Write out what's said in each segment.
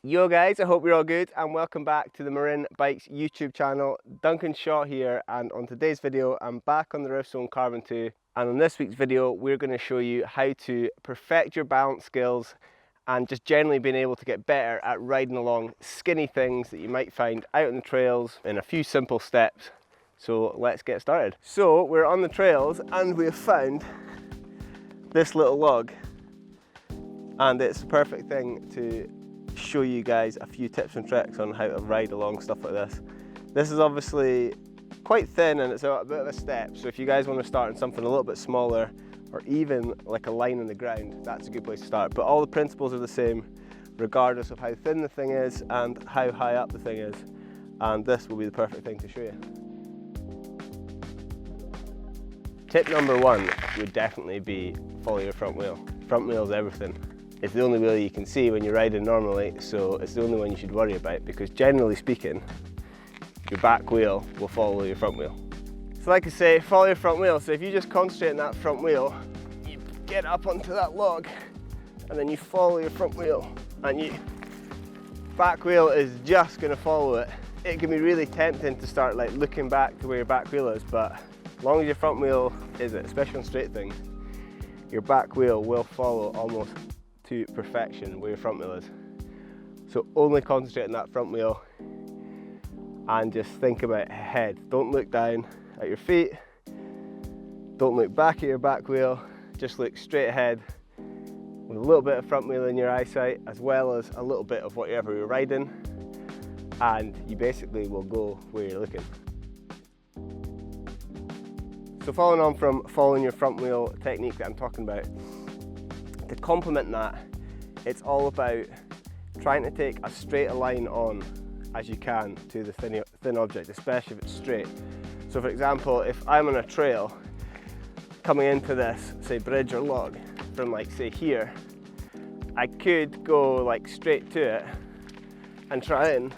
Yo guys, I hope you're all good and welcome back to the Marin Bikes YouTube channel. Duncan Shaw here, and on today's video I'm back on the Rift Zone Carbon 2, and on this week's video we're going to show you how to perfect your balance skills and just generally being able to get better at riding along skinny things that you might find out on the trails in a few simple steps. So let's get started. So we're on the trails and we have found this little log, and it's the perfect thing to show you guys a few tips and tricks on how to ride along stuff like this. This is obviously quite thin and it's a bit of a step, so if you guys want to start on something a little bit smaller or even like a line on the ground, that's a good place to start. But all the principles are the same regardless of how thin the thing is and how high up the thing is, and this will be the perfect thing to show you. Tip number one would definitely be follow your front wheel. Front wheel is everything. It's the only wheel you can see when you're riding normally, so it's the only one you should worry about, because generally speaking, your back wheel will follow your front wheel. So like I say, follow your front wheel. So if you just concentrate on that front wheel, you get up onto that log, and then you follow your front wheel, and your back wheel is just going to follow it. It can be really tempting to start like looking back to where your back wheel is, but as long as your front wheel is it, especially on straight things, your back wheel will follow almost to perfection where your front wheel is. So only concentrate on that front wheel and just think about ahead. Don't look down at your feet, don't look back at your back wheel, just look straight ahead with a little bit of front wheel in your eyesight as well as a little bit of whatever you're riding, and you basically will go where you're looking. So following on from following your front wheel technique that I'm talking about, to complement that, it's all about trying to take as straight a line on as you can to the thin object, especially if it's straight. So for example, if I'm on a trail coming into this, say, bridge or log from like say here, I could go like straight to it and try and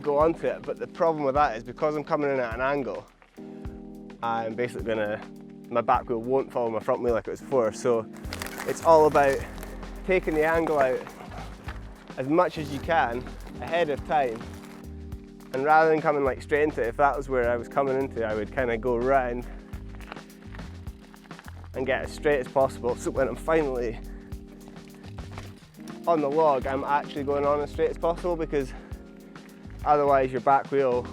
go onto it, but the problem with that is because I'm coming in at an angle, I'm basically my back wheel won't follow my front wheel like it was before. So it's all about taking the angle out as much as you can ahead of time, and rather than coming like straight into it, if that was where I was coming into, I would kind of go around and get as straight as possible, so when I'm finally on the log I'm actually going on as straight as possible, because otherwise your back wheel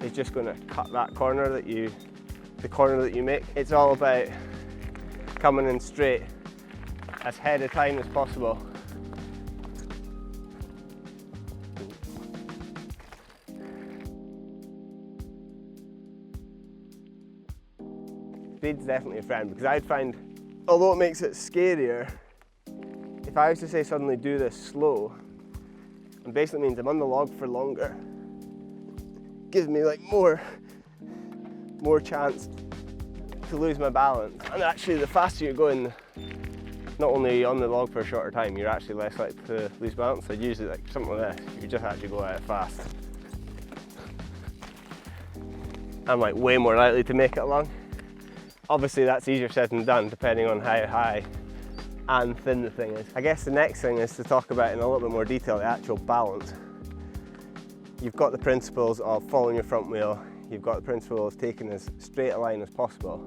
is just going to cut that corner that you make. It's all about coming in straight as ahead of time as possible. Speed's definitely a friend, because I'd find, although it makes it scarier, if I was to say suddenly do this slow, it basically means I'm on the log for longer. Gives me like more chance to lose my balance. And actually the faster you're going, not only are you on the log for a shorter time, you're actually less likely to lose balance. So usually like something like this, you just actually go at it fast. I'm like way more likely to make it along. Obviously that's easier said than done depending on how high and thin the thing is. I guess the next thing is to talk about in a little bit more detail the actual balance. You've got the principles of following your front wheel, you've got the principle of taking as straight a line as possible.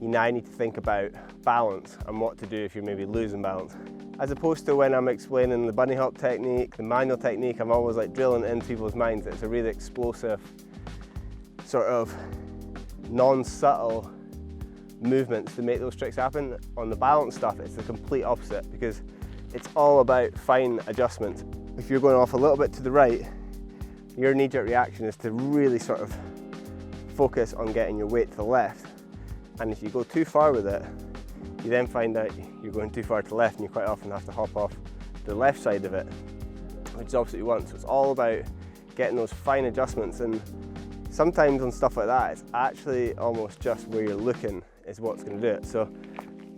You now need to think about balance and what to do if you're maybe losing balance. As opposed to when I'm explaining the bunny hop technique, the manual technique, I'm always like drilling it into people's minds that it's a really explosive, sort of non-subtle movements to make those tricks happen. On the balance stuff, it's the complete opposite, because it's all about fine adjustments. If you're going off a little bit to the right, your knee-jerk reaction is to really sort of focus on getting your weight to the left. And if you go too far with it, you then find out you're going too far to the left, and you quite often have to hop off the left side of it, which is opposite you want. So it's all about getting those fine adjustments, and sometimes on stuff like that, it's actually almost just where you're looking is what's going to do it. So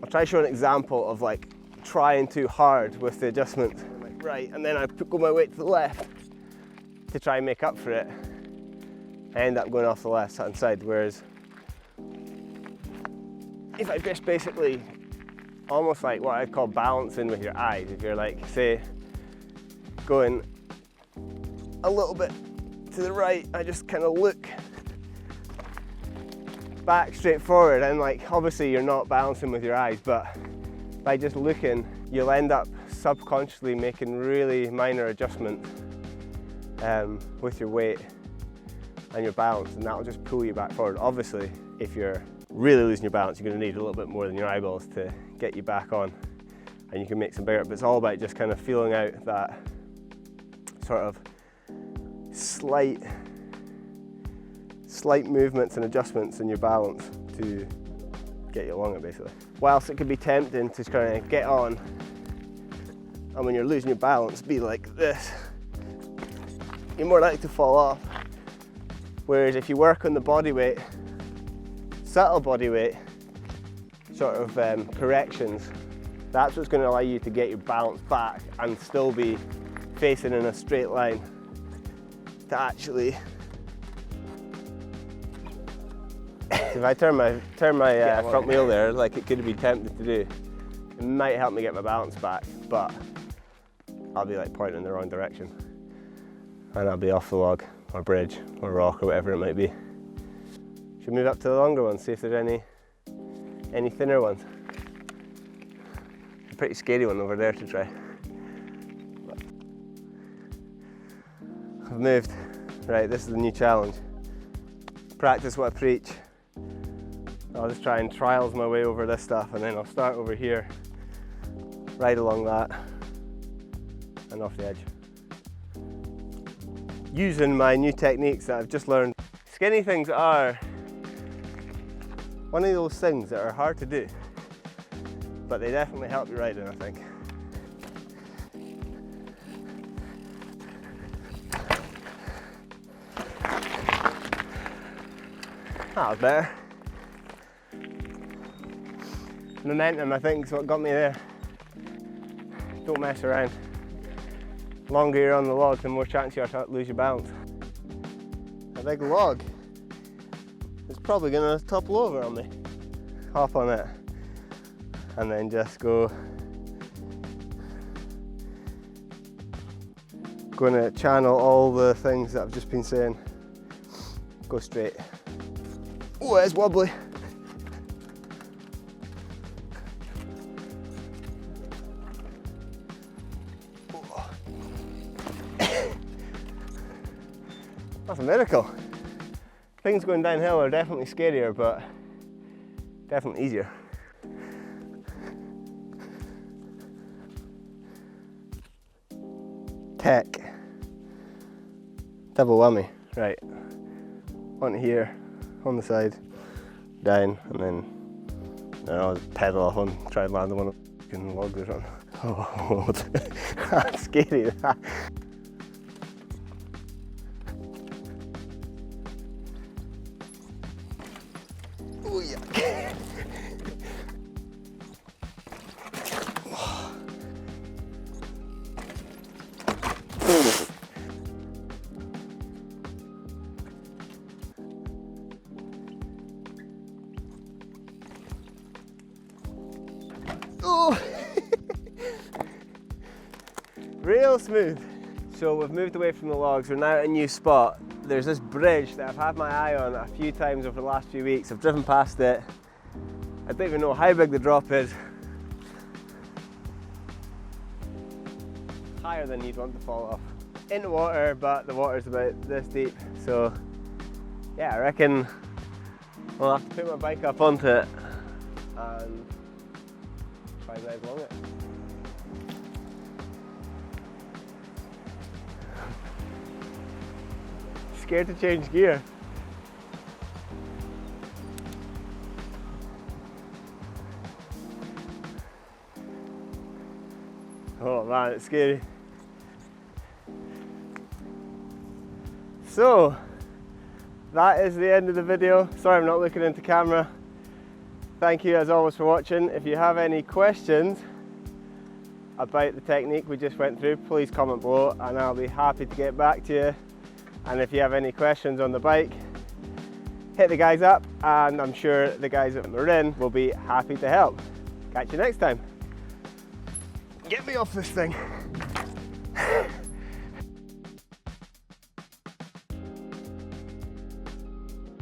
I'll try to show an example of like trying too hard with the adjustment, like right, and then I go my weight to the left to try and make up for it. I end up going off the left hand side, whereas if I just basically almost like what I'd call balancing with your eyes. If you're like, say, going a little bit to the right, I just kind of look back straight forward, and like obviously you're not balancing with your eyes, but by just looking, you'll end up subconsciously making really minor adjustments with your weight and your balance, and that'll just pull you back forward. Obviously, if you're really losing your balance, you're going to need a little bit more than your eyeballs to get you back on, and you can make some bigger, but it's all about just kind of feeling out that sort of slight movements and adjustments in your balance to get you along it, basically. Whilst it can be tempting to kind of get on, and when you're losing your balance, be like this, you're more likely to fall off. Whereas if you work on the body weight, subtle body weight, sort of corrections, that's what's going to allow you to get your balance back and still be facing in a straight line to actually. If I turn my front wheel there, like it could be tempted to do, it might help me get my balance back, but I'll be like pointing in the wrong direction, and I'll be off the log or bridge or rock or whatever it might be. Should we move up to the longer ones, see if there's any thinner ones. A pretty scary one over there to try. I've moved. Right, this is the new challenge. Practice what I preach. I'll just try and trials my way over this stuff, and then I'll start over here, right along that, and off the edge. Using my new techniques that I've just learned. Skinny things are one of those things that are hard to do, but they definitely help you riding, I think. That was better. Momentum, I think, is what got me there. Don't mess around. The longer you're on the log, the more chance you are to lose your balance. A big log is probably going to topple over on me. Hop on it, and then just go. Going to channel all the things that I've just been saying. Go straight. Oh, it's wobbly. That's a miracle. Things going downhill are definitely scarier, but definitely easier. Tech. Double whammy. Right. Onto here, on the side, down, and then I'll just pedal off one, try and land on one of the logs or something. Oh, that's scary. That. Oh yeah. Oh. Real smooth. So we've moved away from the logs, we're now at a new spot. There's this bridge that I've had my eye on a few times over the last few weeks. I've driven past it. I don't even know how big the drop is. Higher than you'd want to fall off. In the water, but the water's about this deep. So yeah, I reckon I'll have to put my bike up onto it and try and ride along it. Scared to change gear. Oh man, it's scary. So, that is the end of the video. Sorry I'm not looking into camera. Thank you as always for watching. If you have any questions about the technique we just went through, please comment below and I'll be happy to get back to you. And if you have any questions on the bike, hit the guys up and I'm sure the guys at Marin will be happy to help. Catch you next time. Get me off this thing.